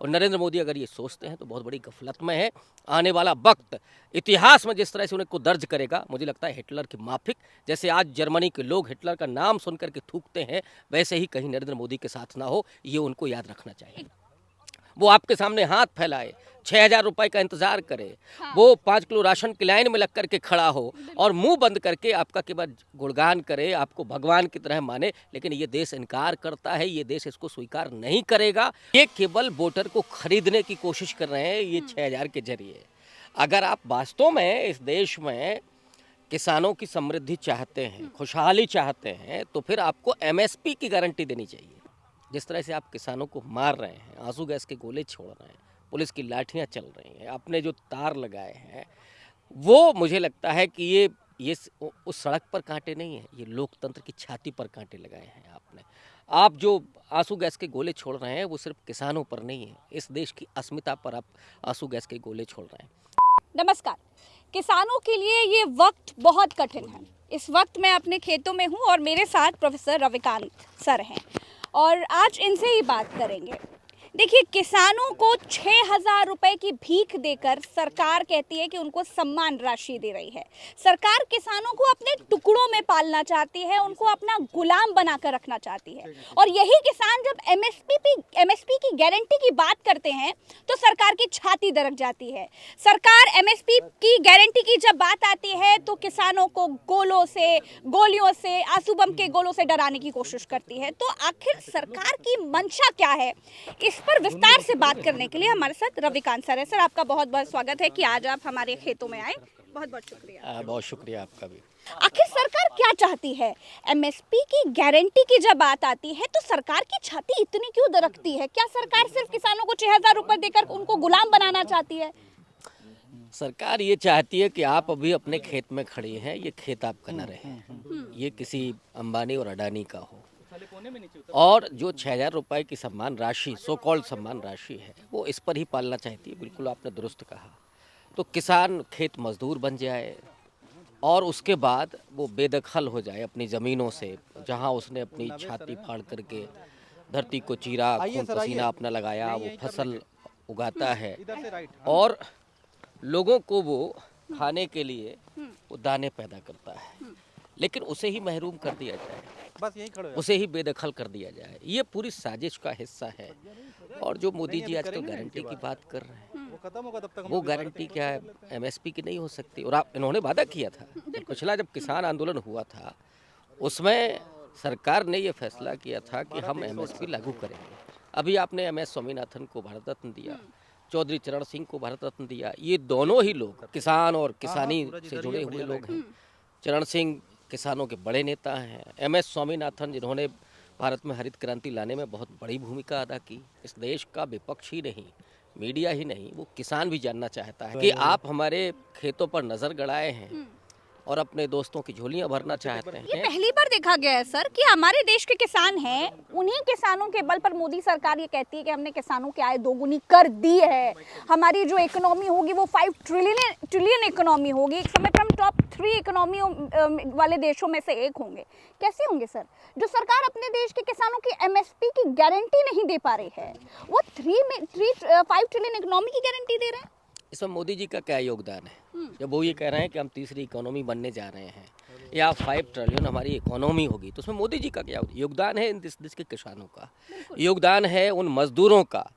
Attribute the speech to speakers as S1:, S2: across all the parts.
S1: और नरेंद्र मोदी अगर ये सोचते हैं तो बहुत बड़ी गफलत में है। आने वाला वक्त इतिहास में जिस तरह से उनको दर्ज करेगा, मुझे लगता है हिटलर की माफिक, जैसे आज जर्मनी के लोग हिटलर का नाम सुन करके थूकते हैं, वैसे ही कहीं नरेंद्र मोदी के साथ ना हो, ये उनको याद रखना चाहिए। वो आपके सामने हाथ फैलाए, 6,000 रुपए का इंतजार करे,
S2: हाँ।
S1: वो 5 किलो राशन की लाइन में लग करके खड़ा हो और मुंह बंद करके आपका केवल गुणगान करे, आपको भगवान की तरह माने, लेकिन ये देश इनकार करता है, ये देश इसको स्वीकार नहीं करेगा। ये केवल वोटर को खरीदने की कोशिश कर रहे हैं ये 6,000 के जरिए। अगर आप वास्तव में इस देश में किसानों की समृद्धि चाहते हैं, खुशहाली चाहते हैं, तो फिर आपको एमएसपी की गारंटी देनी चाहिए। जिस तरह से आप किसानों को मार रहे हैं, आंसू गैस के गोले छोड़ रहे हैं, पुलिस की लाठियां चल रही हैं, आपने जो तार लगाए हैं, वो मुझे लगता है कि ये उस सड़क पर कांटे नहीं हैं, ये लोकतंत्र की छाती पर कांटे लगाए हैं आपने। आप जो आंसू गैस के गोले छोड़ रहे हैं वो सिर्फ किसानों पर नहीं है, इस देश की अस्मिता पर आप आंसू गैस के गोले छोड़ रहे हैं।
S2: नमस्कार। किसानों के लिए ये वक्त बहुत कठिन है। इस वक्त मैं अपने खेतों में हूँ और मेरे साथ प्रोफेसर रविकांत सर हैं और आज इनसे ही बात करेंगे। देखिए, किसानों को 6,000 रुपए की भीख देकर सरकार कहती है कि उनको सम्मान राशि दे रही है। सरकार किसानों को अपने टुकड़ों में पालना चाहती है, उनको अपना गुलाम बनाकर रखना चाहती है। और यही किसान जब एमएसपी की गारंटी की बात करते हैं तो सरकार की छाती दरक जाती है। सरकार एमएसपी की गारंटी की जब बात आती है तो किसानों को गोलियों से, आंसू बम के गोलों से डराने की कोशिश करती है। तो आखिर सरकार की मंशा क्या है, इस पर विस्तार से बात करने के लिए हमारे साथ रविकांत सर है। सर, आपका बहुत बहुत स्वागत है कि आज आप हमारे खेतों में आए। बहुत बहुत शुक्रिया।
S1: बहुत शुक्रिया आपका भी।
S2: आखिर सरकार क्या चाहती है? एमएसपी की गारंटी की जब बात आती है तो सरकार की छाती इतनी क्यों दरकती है? क्या सरकार सिर्फ किसानों को 6,000 रुपए देकर उनको गुलाम बनाना चाहती है?
S1: सरकार ये चाहती है कि आप अभी अपने खेत में खड़ी हैं, ये खेत आपका न रहे, ये किसी अंबानी और अडानी का हो। और जो 6,000 रुपए की सम्मान राशि, सो कॉल्ड सम्मान राशि है, वो इस पर ही पालना चाहती है। बिल्कुल आपने दुरुस्त कहा। तो किसान खेत मजदूर बन जाए और उसके बाद वो बेदखल हो जाए अपनी ज़मीनों से, जहां उसने अपनी छाती फाड़ करके धरती को चीरा, खून पसीना अपना लगाया, वो फसल उगाता है और लोगों को वो खाने के लिए वो दाने पैदा करता है, लेकिन उसे ही महरूम कर दिया जाए,
S3: बस यही खड़े
S1: उसे ही बेदखल कर दिया जाए। ये पूरी साजिश का हिस्सा है। और जो मोदी जी आजकल गारंटी की बात कर रहे हैं,
S3: वो खत्म होगा तब तक
S1: वो गारंटी क्या है, एमएसपी की नहीं हो सकती। और इन्होंने वादा किया था, जब किसान आंदोलन हुआ था उसमें सरकार ने ये फैसला किया था कि हम एमएसपी लागू करेंगे। अभी आपने एमएस स्वामीनाथन को भारत रत्न दिया, चौधरी चरण सिंह को भारत रत्न दिया। ये दोनों ही लोग किसान और किसानी से जुड़े हुए लोग हैं। चरण सिंह किसानों के बड़े नेता हैं। एमएस स्वामीनाथन, जिन्होंने भारत में हरित क्रांति लाने में बहुत बड़ी भूमिका अदा की। इस देश का विपक्ष ही नहीं, मीडिया ही नहीं, वो किसान भी जानना चाहता है कि आप हमारे खेतों पर नज़र गड़ाए हैं और अपने दोस्तों की झोलियां भरना चाहते
S2: ये
S1: हैं।
S2: पहली बार देखा गया है सर कि हमारे देश के किसान हैं, उन्हीं किसानों के बल पर मोदी सरकार ये कहती है कि हमने किसानों की आय दोगुनी कर दी है, हमारी जो इकोनॉमी होगी वो 5 ट्रिलियन इकोनॉमी होगी, एक समय पर हम टॉप 3 इकोनॉमी वाले देशों में से एक होंगे। कैसे होंगे सर, जो सरकार अपने देश के किसानों की एमएसपी की गारंटी नहीं दे पा रही है, वो 5 ट्रिलियन इकोनॉमी की गारंटी दे रहे हैं?
S1: इसमें मोदी जी का क्या योगदान है? जब वो ये कह रहे हैं कि हम तीसरी इकोनॉमी बनने जा रहे हैं या 5 ट्रिलियन हमारी इकोनॉमी होगी, तो उसमें मोदी जी का क्या योगदान है? इन देश के किसानों का योगदान है, उन मजदूरों का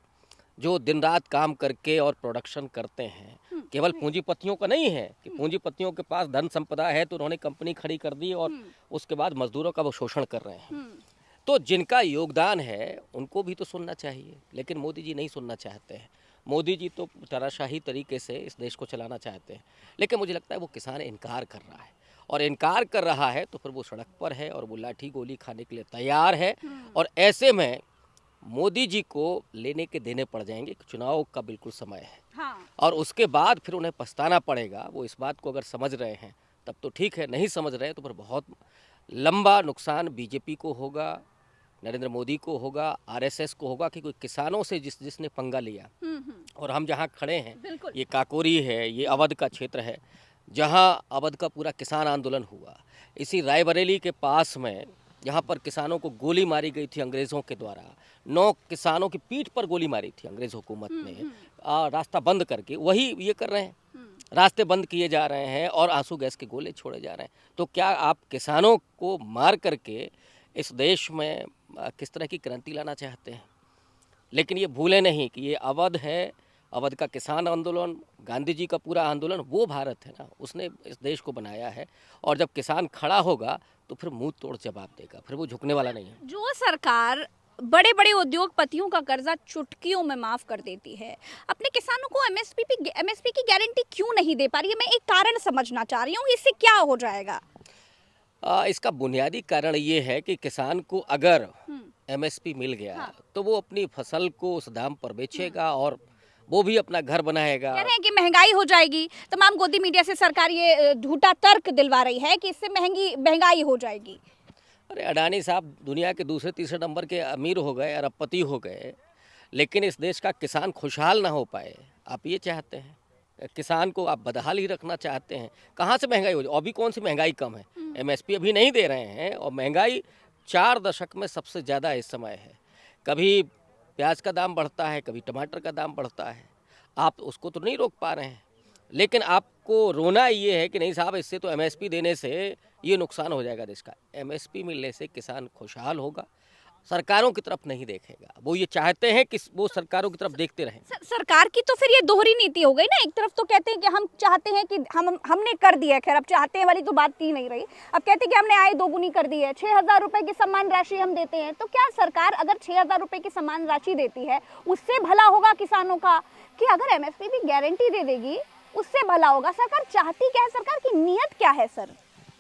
S1: जो दिन रात काम करके और प्रोडक्शन करते हैं। केवल पूंजीपतियों का नहीं है कि पूंजीपतियों के पास धन संपदा है तो उन्होंने कंपनी खड़ी कर दी और उसके बाद मजदूरों का वो शोषण कर रहे हैं। तो जिनका योगदान है उनको भी तो सुनना चाहिए, लेकिन मोदी जी नहीं सुनना चाहते हैं। मोदी जी तो तानाशाही तरीके से इस देश को चलाना चाहते हैं, लेकिन मुझे लगता है वो किसान इनकार कर रहा है, और इनकार कर रहा है तो फिर वो सड़क पर है और वो लाठी गोली खाने के लिए तैयार है। और ऐसे में मोदी जी को लेने के देने पड़ जाएंगे। चुनाव का बिल्कुल समय है।
S2: हाँ।
S1: और उसके बाद फिर उन्हें पछताना पड़ेगा। वो इस बात को अगर समझ रहे हैं तब तो ठीक है, नहीं समझ रहे तो फिर बहुत लंबा नुकसान बीजेपी को होगा, नरेंद्र मोदी को होगा, आरएसएस को होगा कि कोई किसानों से जिसने पंगा लिया। और हम जहाँ खड़े हैं, ये काकोरी है, ये अवध का क्षेत्र है जहाँ अवध का पूरा किसान आंदोलन हुआ। इसी रायबरेली के पास में जहाँ पर किसानों को गोली मारी गई थी अंग्रेज़ों के द्वारा, 9 किसानों की पीठ पर गोली मारी थी अंग्रेज़ हुकूमत ने, रास्ता बंद करके, वही ये कर रहे हैं। रास्ते बंद किए जा रहे हैं और आंसू गैस के गोले छोड़े जा रहे हैं। तो क्या आप किसानों को मार करके इस देश में किस तरह की क्रांति लाना चाहते हैं? लेकिन ये भूलें नहीं कि ये अवध है, अवध का किसान आंदोलन, गांधी जी का पूरा आंदोलन, वो भारत है ना, उसने इस देश को बनाया है। और जब किसान खड़ा होगा तो फिर मुंह तोड़ जवाब देगा, फिर वो झुकने वाला नहीं है।
S2: जो सरकार बड़े बड़े उद्योगपतियों का कर्जा चुटकियों में माफ कर देती है, अपने किसानों को एमएसपी की गारंटी क्यों नहीं दे पा रही है? मैं एक कारण समझना चाह रही हूँ, इससे क्या हो जाएगा?
S1: इसका बुनियादी कारण ये है कि किसान को अगर एमएसपी मिल गया,
S2: हाँ।
S1: तो वो अपनी फसल को उस दाम पर बेचेगा और वो भी अपना घर बनाएगा।
S2: कह रहे हैं कि महंगाई हो जाएगी। तमाम गोदी मीडिया से सरकार ये झूठा तर्क दिलवा रही है कि इससे महंगाई हो जाएगी।
S1: अरे अडानी साहब दुनिया के दूसरे तीसरे नंबर के अमीर हो गए, अरबपति हो गए, लेकिन इस देश का किसान खुशहाल ना हो पाए। आप ये चाहते हैं, किसान को आप बदहाल ही रखना चाहते हैं। कहाँ से महंगाई हो जाए? अभी कौन सी महंगाई कम है? एमएसपी अभी नहीं दे रहे हैं और महंगाई 4 दशक में सबसे ज़्यादा इस समय है। कभी प्याज का दाम बढ़ता है, कभी टमाटर का दाम बढ़ता है। आप उसको तो नहीं रोक पा रहे हैं, लेकिन आपको रोना ये है कि नहीं साहब, इससे तो एमएसपी देने से ये नुकसान हो जाएगा देश का। एमएसपी मिलने से किसान खुशहाल होगा, सरकारों की तरफ नहीं देखेगा। वो ये चाहते हैं कि वो सरकारों की तरफ देखते रहें।
S2: सरकार की तो फिर ये दोहरी नीति हो गई ना। एक तरफ तो कहते हैं कि हम चाहते हैं कि हमने कर दिया है, खैर अब चाहते हैं वाली तो बात ही नहीं रही। अब कहते हैं कि हमने आय दोगुनी कर दी है, 6,000 रुपए की सम्मान राशि हम देते हैं। तो क्या सरकार अगर 6,000 रुपए की सम्मान राशि देती है, उससे भला होगा किसानों का? कि अगर एमएसपी की गारंटी दे देगी, उससे भला होगा? सरकार चाहती क्या है? सरकार की नीयत क्या है सर?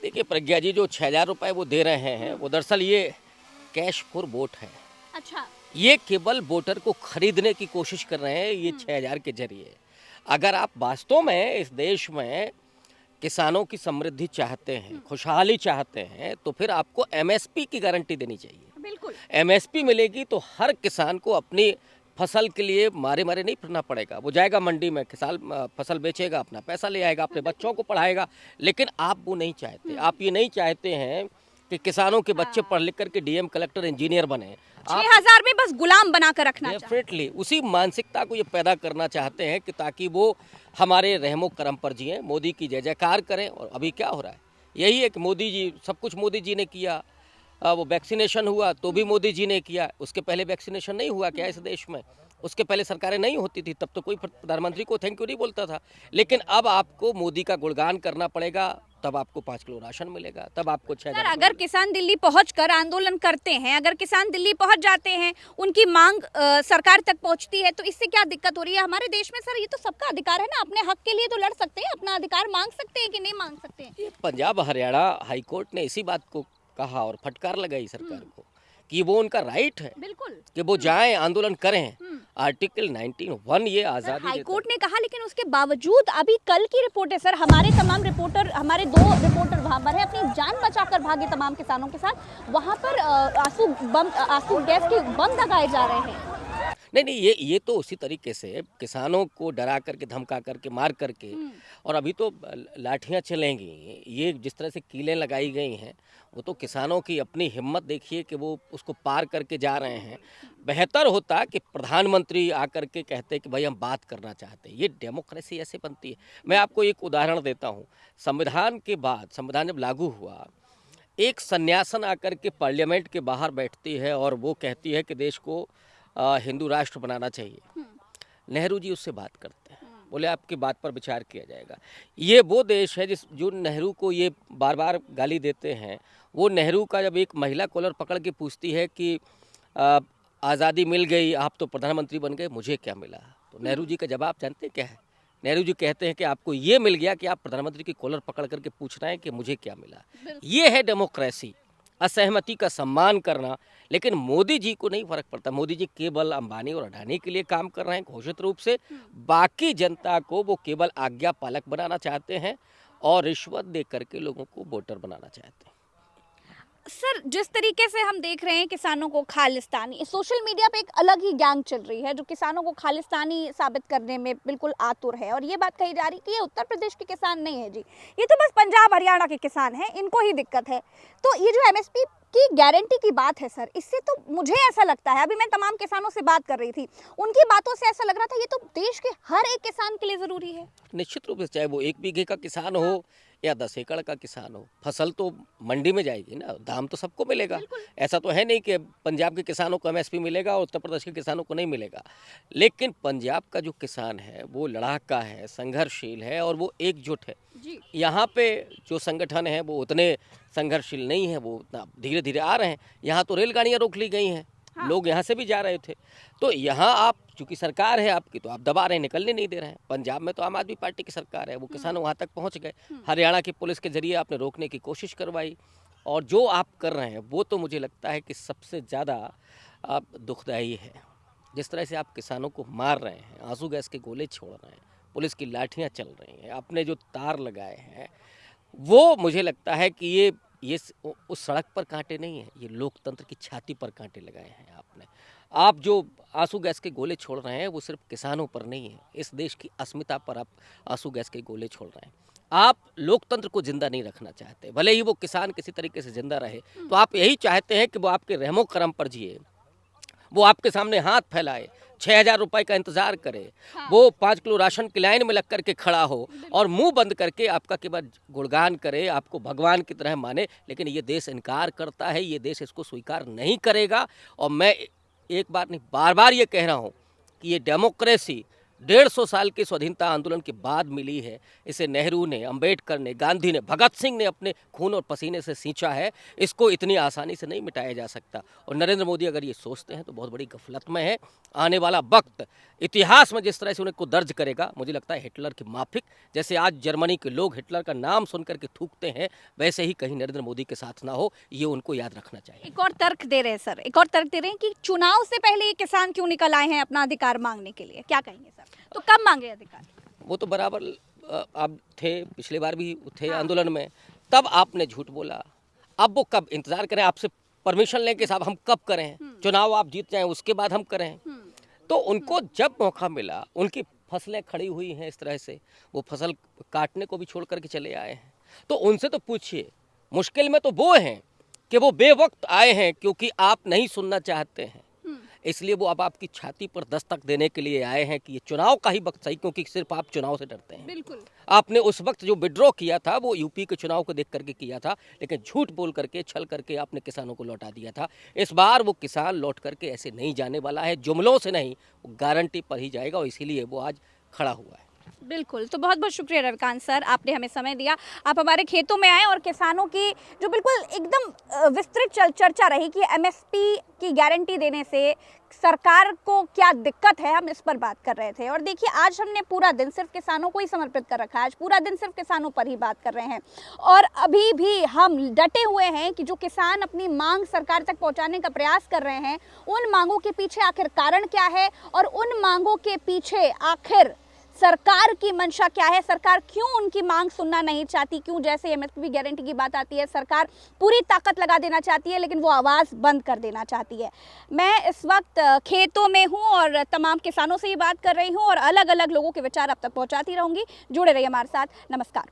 S1: देखिए प्रज्ञा जी, जो 6,000 रुपये वो दे रहे हैं, वो दरअसल ये कैश फॉर वोट है।
S2: अच्छा,
S1: ये केवल वोटर को खरीदने की कोशिश कर रहे हैं ये 6,000 के जरिए। अगर आप वास्तव में इस देश में किसानों की समृद्धि चाहते हैं, खुशहाली चाहते हैं, तो फिर आपको एमएसपी की गारंटी देनी चाहिए।
S2: बिल्कुल।
S1: एमएसपी मिलेगी तो हर किसान को अपनी फसल के लिए मारे मारे नहीं फिरना पड़ेगा। वो जाएगा मंडी में, किसान फसल बेचेगा, अपना पैसा ले आएगा, अपने बच्चों को पढ़ाएगा। लेकिन आप वो नहीं चाहते। आप ये नहीं चाहते हैं कि किसानों के बच्चे पढ़ लिख करके डीएम, कलेक्टर, इंजीनियर बने।
S2: 6,000 में बस गुलाम बना कर रखना चाहते हैं।
S1: डेफिनेटली उसी मानसिकता को ये पैदा करना चाहते हैं कि ताकि वो हमारे रहमो करम पर जिएं, मोदी की जय जयकार करें। और अभी क्या हो रहा है? यही है कि मोदी जी, सब कुछ मोदी जी ने किया। वो वैक्सीनेशन हुआ तो भी मोदी जी ने किया। उसके पहले वैक्सीनेशन नहीं हुआ क्या इस देश में? उसके पहले सरकारें नहीं होती थी, तब तो कोई प्रधानमंत्री को थैंक यू नहीं बोलता था। लेकिन अब आपको मोदी का गुणगान करना पड़ेगा, तब आपको 5 किलो राशन मिलेगा, तब आपको 6,000।
S2: सर, अगर किसान दिल्ली पहुंचकर आंदोलन करते हैं, अगर किसान दिल्ली पहुंच जाते हैं, उनकी मांग सरकार तक पहुंचती है, तो इससे क्या दिक्कत हो रही है हमारे देश में? सर, ये तो सबका अधिकार है ना, अपने हक के लिए तो लड़ सकते हैं, अपना अधिकार मांग सकते हैं कि नहीं मांग सकते हैं?
S1: पंजाब हरियाणा हाईकोर्ट ने इसी बात को कहा और फटकार लगाई सरकार को कि वो उनका राइट है
S2: बिल्कुल
S1: कि वो जाएं, आंदोलन करें। आर्टिकल 19(1) ये आज़ादी
S2: हाईकोर्ट ने कहा, लेकिन उसके बावजूद अभी कल की रिपोर्ट है सर, हमारे तमाम रिपोर्टर, हमारे 2 रिपोर्टर वहां पर है, अपनी जान बचाकर भागे तमाम किसानों के साथ। वहां पर आंसू गैस के बम लगाए जा रहे हैं।
S1: नहीं, ये तो उसी तरीके से किसानों को डरा करके, धमका करके, मार करके, और अभी तो लाठियां चलेंगी। ये जिस तरह से कीलें लगाई गई हैं, वो तो किसानों की अपनी हिम्मत देखिए कि वो उसको पार करके जा रहे हैं। बेहतर होता कि प्रधानमंत्री आकर के कहते कि भाई हम बात करना चाहते हैं। ये डेमोक्रेसी ऐसे बनती है। मैं आपको एक उदाहरण देता हूँ। संविधान के बाद, संविधान जब लागू हुआ, एक सन्यासन आकर के पार्लियामेंट के बाहर बैठती है और वो कहती है कि देश को हिंदू राष्ट्र बनाना चाहिए। नेहरू जी उससे बात करते हैं, बोले आपकी बात पर विचार किया जाएगा। ये वो देश है जो नेहरू को ये बार बार गाली देते हैं। वो नेहरू का जब एक महिला कॉलर पकड़ के पूछती है कि आज़ादी मिल गई, आप तो प्रधानमंत्री बन गए, मुझे क्या मिला? तो नेहरू जी का जवाब जानते हैं क्या है? नेहरू जी कहते हैं कि आपको ये मिल गया कि आप प्रधानमंत्री की कॉलर पकड़ करके पूछ रहे हैं कि मुझे क्या मिला। ये है डेमोक्रेसी, असहमति का सम्मान करना। लेकिन मोदी जी को नहीं फर्क पड़ता। मोदी जी केवल अंबानी और अडानी के लिए काम कर रहे हैं घोषित रूप से। बाकी जनता को वो केवल आज्ञा पालक बनाना चाहते हैं और रिश्वत दे करके लोगों को वोटर बनाना चाहते हैं।
S2: सर, जिस तरीके से हम देख रहे हैं किसानों को खालिस्तानी, सोशल मीडिया पे एक अलग ही गैंग चल रही है जो किसानों को खालिस्तानी साबित करने में बिल्कुल आतुर है। और ये बात कही जा रही है कि ये उत्तर प्रदेश के किसान नहीं है जी, ये तो बस पंजाब हरियाणा के किसान हैं, इनको ही दिक्कत है। तो ये जो एमएसपी की गारंटी की बात है सर, इससे तो मुझे ऐसा लगता है, अभी मैं तमाम किसानों से बात कर रही थी, उनकी बातों से ऐसा लग रहा था ये तो देश के हर एक किसान के लिए ज़रूरी है।
S1: निश्चित रूप से, चाहे वो 1 बीघे का किसान हो या 10 एकड़ का किसान हो, फसल तो मंडी में जाएगी ना, दाम तो सबको मिलेगा। ऐसा तो है नहीं कि पंजाब के किसानों को एमएसपी मिलेगा और उत्तर प्रदेश के किसानों को नहीं मिलेगा। लेकिन पंजाब का जो किसान है वो लड़ाका है, संघर्षशील है और वो एकजुट है।
S2: जी।
S1: यहाँ पे जो संगठन है वो उतने संघर्षशील नहीं है, वो उतना धीरे धीरे आ रहे हैं। यहाँ तो रेलगाड़ियाँ रोक ली गई हैं,
S2: हाँ।
S1: लोग यहाँ से भी जा रहे थे। तो यहाँ आप, चूंकि सरकार है आपकी, तो आप दबा रहे हैं, निकलने नहीं दे रहे हैं। पंजाब में तो आम आदमी पार्टी की सरकार है, वो किसान वहाँ तक पहुँच गए। हरियाणा की पुलिस के जरिए आपने रोकने की कोशिश करवाई, और जो आप कर रहे हैं वो तो मुझे लगता है कि सबसे ज़्यादा आप दुखदाई है। जिस तरह से आप किसानों को मार रहे हैं, आंसू गैस के गोले छोड़ रहे हैं, पुलिस की लाठियाँ चल रही हैं, आपने जो तार लगाए हैं, वो मुझे लगता है कि ये उस सड़क पर कांटे नहीं हैं, ये लोकतंत्र की छाती पर कांटे लगाए हैं आपने। आप जो आंसू गैस के गोले छोड़ रहे हैं वो सिर्फ किसानों पर नहीं है, इस देश की अस्मिता पर आप आंसू गैस के गोले छोड़ रहे हैं। आप लोकतंत्र को जिंदा नहीं रखना चाहते, भले ही वो किसान किसी तरीके से जिंदा रहे, तो आप यही चाहते हैं कि वो आपके रहमो करम पर जिए, वो आपके सामने हाथ फैलाए, 6,000 रुपए का इंतजार करे, वो 5 किलो राशन की लाइन में लग करके खड़ा हो और मुंह बंद करके आपका केवल गुणगान करे, आपको भगवान की तरह माने। लेकिन ये देश इनकार करता है, ये देश इसको स्वीकार नहीं करेगा। और मैं एक बार नहीं, बार बार ये कह रहा हूँ कि ये डेमोक्रेसी 150 साल के स्वाधीनता आंदोलन के बाद मिली है। इसे नेहरू ने, अंबेडकर ने, गांधी ने, भगत सिंह ने अपने खून और पसीने से सींचा है। इसको इतनी आसानी से नहीं मिटाया जा सकता। और नरेंद्र मोदी अगर ये सोचते हैं तो बहुत बड़ी गफलत में है। आने वाला वक्त इतिहास में जिस तरह से उनको दर्ज करेगा, मुझे लगता है हिटलर की माफिक, जैसे आज जर्मनी के लोग हिटलर का नाम सुन करके थूकते हैं, वैसे ही कहीं नरेंद्र मोदी के साथ ना हो, ये उनको याद रखना चाहिए।
S2: एक और तर्क दे रहे हैं सर, एक और तर्क दे रहे हैं कि चुनाव से पहले ये किसान क्यों निकल आए हैं अपना अधिकार मांगने के लिए, क्या कहेंगे सर? तो कब मांगे अधिकार?
S1: वो तो बराबर आप थे, पिछले बार भी थे आंदोलन में, तब आपने झूठ बोला। अब वो कब इंतजार करें, आपसे परमिशन लें कि साहब हम कब करें, चुनाव आप जीत जाएं उसके बाद हम करें। तो उनको जब मौका मिला, उनकी फसलें खड़ी हुई हैं इस तरह से, वो फसल काटने को भी छोड़ करके चले आए हैं, तो उनसे तो पूछिए। मुश्किल में तो वो हैं कि वो बेवक्त आए हैं क्योंकि आप नहीं सुनना चाहते हैं, इसलिए वो अब आपकी छाती पर दस्तक देने के लिए आए हैं कि ये चुनाव का ही वक्त सही, क्योंकि सिर्फ आप चुनाव से डरते हैं।
S2: बिल्कुल।
S1: आपने उस वक्त जो विड्रॉ किया था वो यूपी के चुनाव को देख करके किया था, लेकिन झूठ बोल करके, छल करके आपने किसानों को लौटा दिया था। इस बार वो किसान लौट करके ऐसे नहीं जाने वाला है, जुमलों से नहीं, वो गारंटी पर ही जाएगा, और इसीलिए वो आज खड़ा हुआ है।
S2: बिल्कुल, तो बहुत बहुत शुक्रिया रविकांत सर, आपने हमें समय दिया, आप हमारे खेतों में आए और किसानों की जो बिल्कुल एकदम विस्तृत चर्चा रही कि एमएसपी की गारंटी देने से सरकार को क्या दिक्कत है, हम इस पर बात कर रहे थे। और देखिए, आज हमने पूरा दिन सिर्फ किसानों को ही समर्पित कर रखा है, आज पूरा दिन सिर्फ किसानों पर ही बात कर रहे हैं, और अभी भी हम डटे हुए हैं कि जो किसान अपनी मांग सरकार तक पहुंचाने का प्रयास कर रहे हैं, उन मांगों के पीछे आखिर कारण क्या है, और उन मांगों के पीछे आखिर सरकार की मंशा क्या है, सरकार क्यों उनकी मांग सुनना नहीं चाहती, क्यों जैसे एमएसपी गारंटी की बात आती है सरकार पूरी ताकत लगा देना चाहती है लेकिन वो आवाज़ बंद कर देना चाहती है। मैं इस वक्त खेतों में हूँ और तमाम किसानों से ही बात कर रही हूँ और अलग अलग लोगों के विचार अब तक पहुँचाती रहूँगी। जुड़े रहिए हमारे साथ। नमस्कार।